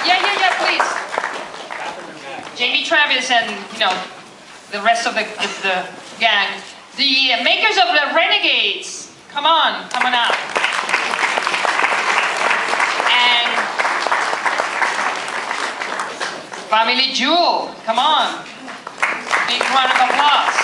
Yeah, please. Jamie Travis and, you know, the rest of the gang. The makers of the Renegades. Come on out. And Family Jewel, come on. Big round of applause.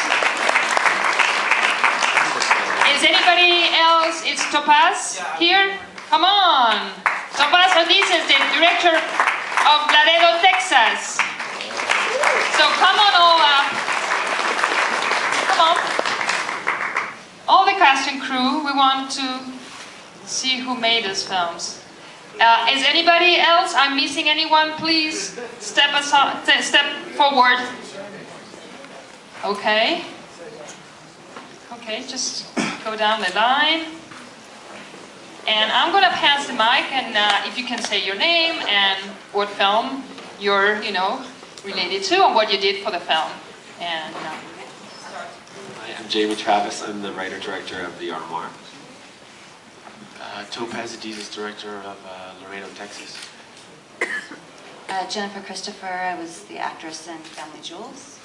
Is anybody else? It's Topaz here? Come on. Topaz Adizes, the director of Laredo, Texas. So come on all the cast and crew, we want to see who made these films. Is anybody else? I'm missing anyone? Please step forward. Okay. Okay, just go down the line. And I'm going to pass the mic, and if you can say your name and what film you're, you know, related to and what you did for the film. And Hi, I'm Jamie Travis. I'm the writer-director of the Armoire. Topaz Adizes, director of Laredo, Texas. Jennifer Christopher, I was the actress in Family Jewels.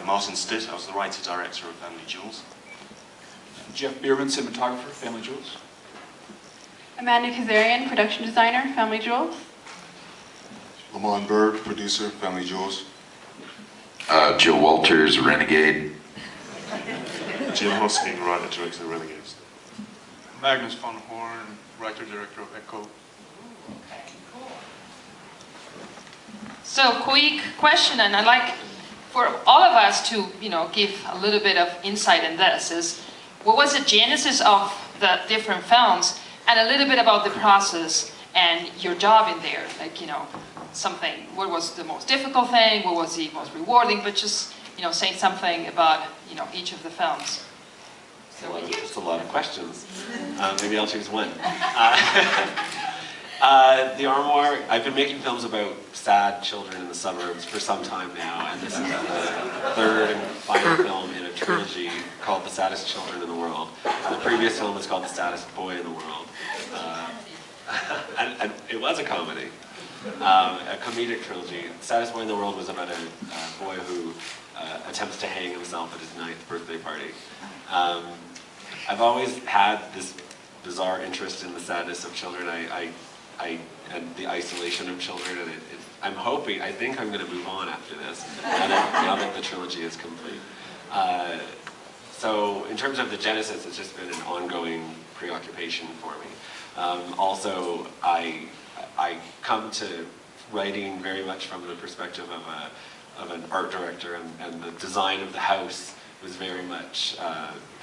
Martin Stitt, I was the writer-director of Family Jewels. Jeff Bierman, cinematographer, Family Jewels. Amanda Kazarian, production designer, Family Jewels. Monde Byrd, producer, Family Jewels. Joe Walters, Renegade. Jim Hosking, writer-director of Renegades. Magnus von Horn, writer-director of Echo. okay, cool. So quick question, and I'd like for all of us to, you know, give a little bit of insight in this, is what was the genesis of the different films, and a little bit about the process and your job in there, like, you know, something, what was the most difficult thing, what was the most rewarding, but just, you know, saying something about, you know, each of the films. So Just a lot of questions. Maybe I'll choose one. The Armoire, I've been making films about sad children in the suburbs for some time now, and this is the third and final film in a trilogy called The Saddest Children in the World. The previous film was called The Saddest Boy in the World. And it was a comedy, a comedic trilogy. The Saddest Boy in the World was about a boy who attempts to hang himself at his 9th birthday party. I've always had this bizarre interest in the sadness of children, and the isolation of children, and I think I'm going to move on after this, now that the trilogy is complete. So in terms of the genesis, it's just been an ongoing preoccupation for me. Also, I come to writing very much from the perspective of an art director, and the design of the house was very much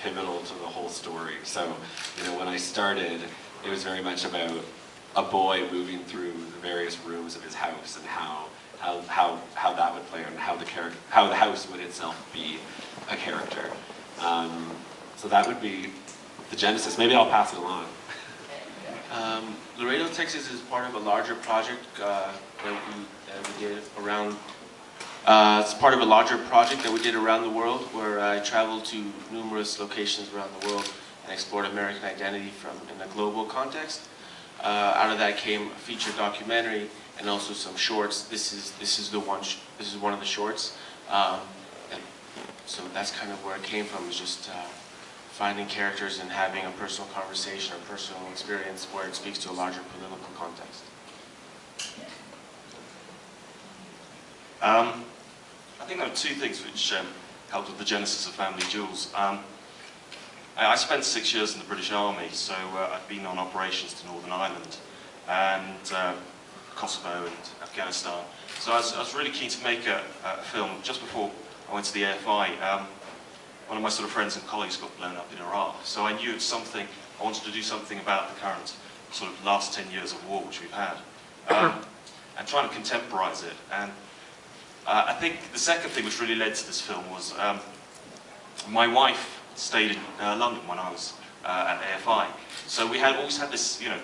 pivotal to the whole story. So, you know, when I started, it was very much about a boy moving through the various rooms of his house, and how that would play out, and how the house would itself be a character. So that would be the genesis. Maybe I'll pass it along. Laredo, Texas is part of a larger project that we did around. It's part of a larger project that we did around the world, where I traveled to numerous locations around the world and explored American identity in a global context. Out of that came a feature documentary and also some shorts. This is one of the shorts, and so that's kind of where it came from. Is just finding characters and having a personal conversation or personal experience where it speaks to a larger political context. I think there are two things which helped with the genesis of Family Jewels. I spent 6 years in the British Army, so I've been on operations to Northern Ireland and Kosovo and Afghanistan. So I was really keen to make a film. Just before I went to the AFI, one of my sort of friends and colleagues got blown up in Iraq. So I knew it's something, I wanted to do something about the current sort of last 10 years of war which we've had, and trying to contemporize it. And I think the second thing which really led to this film was my wife stayed in London when I was at AFI. So we had always had this, you know,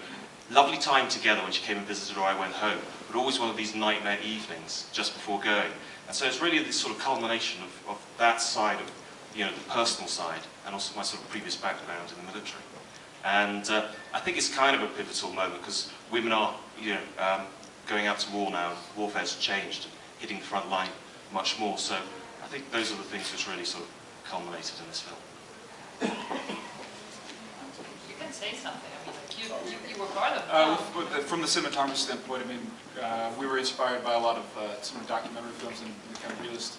lovely time together when she came and visited or I went home, but always one of these nightmare evenings just before going. And so it's really this sort of culmination of that side of, you know, the personal side, and also my sort of previous background in the military. And I think it's kind of a pivotal moment because women are, you know, going out to war now, warfare's changed, hitting the front line much more. So I think those are the things which really sort of culminated in this film. You can say something. I mean, like you were part of it. From the cinematography standpoint, I mean, we were inspired by a lot of some documentary films and kind of realist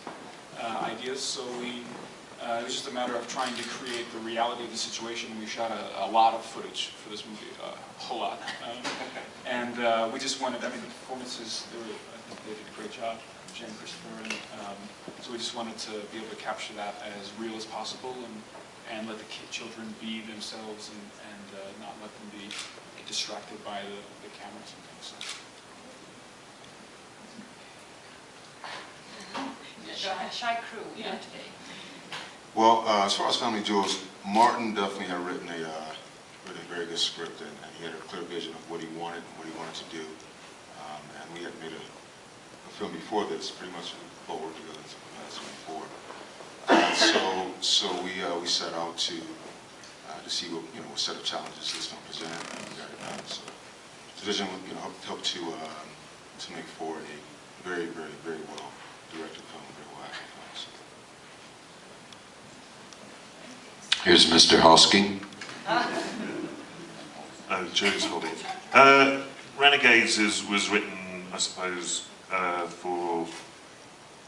ideas. So it was just a matter of trying to create the reality of the situation. We shot a lot of footage for this movie, a whole lot. And we just wanted, I mean, the performances, I think they did a great job, Jen, Christopher, and so we just wanted to be able to capture that as real as possible and let the children be themselves and not let them be distracted by the cameras and things. So. Go ahead, Shy Crew, today. Well, as far as Family Jewels, Martin definitely had written a very good script, and he had a clear vision of what he wanted to do. And we had made a film before this, pretty much both worked together in 2024. So we set out to see what set of challenges this film presented, and we got it done. So the vision helped to make for a very, very, very well directed film, very well acted film. So. Here's Mr. Hosking. Joe's hobby. Renegades was written, I suppose, for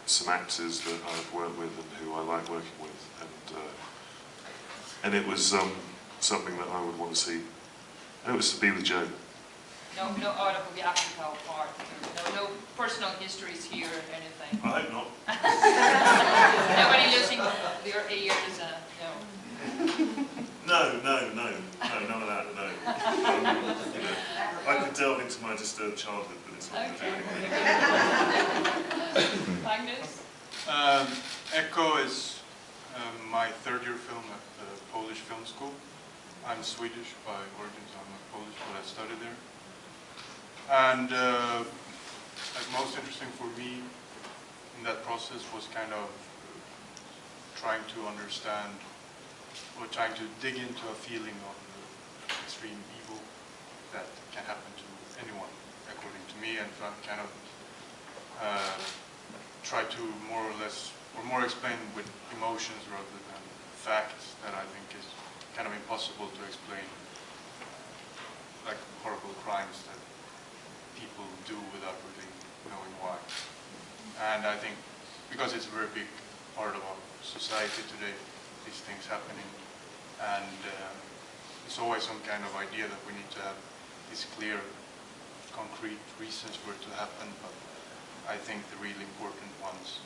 some actors that I've worked with and who I like working with, and it was something that I would want to see. And it was to be with Joe. No autobiographical part. No personal histories here or anything. I hope not. Nobody losing their ears. No, none of that, no. I could delve into my disturbed childhood, but it's not going to do anything. Magnus? Echo is my third-year film at the Polish Film School. I'm Swedish by origins, I'm not Polish, but I studied there. And most interesting for me in that process was kind of trying to understand, or trying to dig into a feeling of the extreme evil that can happen to anyone, according to me, and kind of try to more or less, or more explain with emotions rather than facts that I think is kind of impossible to explain, like horrible crimes that people do without really knowing why. And I think because it's a very big part of our society today, these things happening, and there's always some kind of idea that we need to have these clear, concrete reasons for it to happen, but I think the really important ones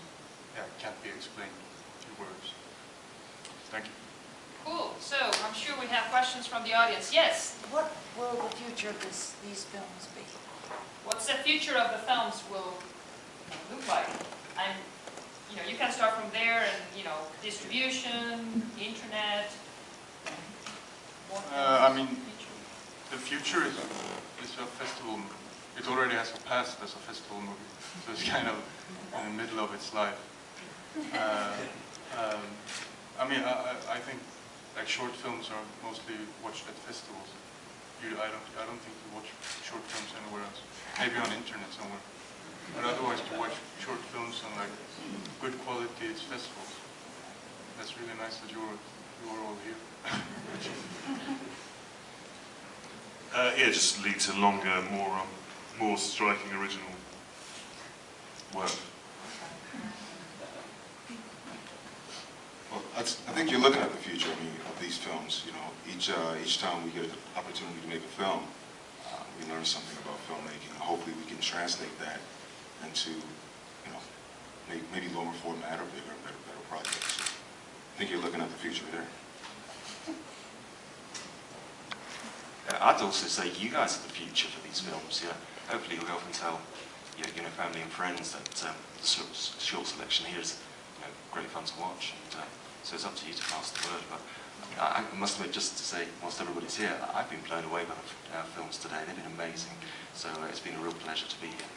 can't be explained in words. Thank you. Cool. So I'm sure we have questions from the audience. Yes? What will the future of these films be? What's the future of the films will look like? You can start from there and, distribution, internet. I mean, the future is a festival movie. It already has passed as a festival movie, so it's kind of in the middle of its life. I mean, I think like short films are mostly watched at festivals. I don't think you watch short films anywhere else. Maybe on the internet somewhere. But otherwise, to watch short films on like good quality, it's festivals. That's really nice that you're all here. Just lead to longer, more striking original work. Well, I think you're looking at the future. I mean, of these films. Each time we get an opportunity to make a film, we learn something about filmmaking. And hopefully, we can translate that into, maybe longer format or bigger, better projects. I think you're looking at the future there. I'd also say you guys are the future for these films. Hopefully you'll go off and tell family and friends that the short selection here is great fun to watch. And, so it's up to you to pass the word. But I must admit, just to say, whilst everybody's here, I've been blown away by the films today. They've been amazing. So it's been a real pleasure to be here.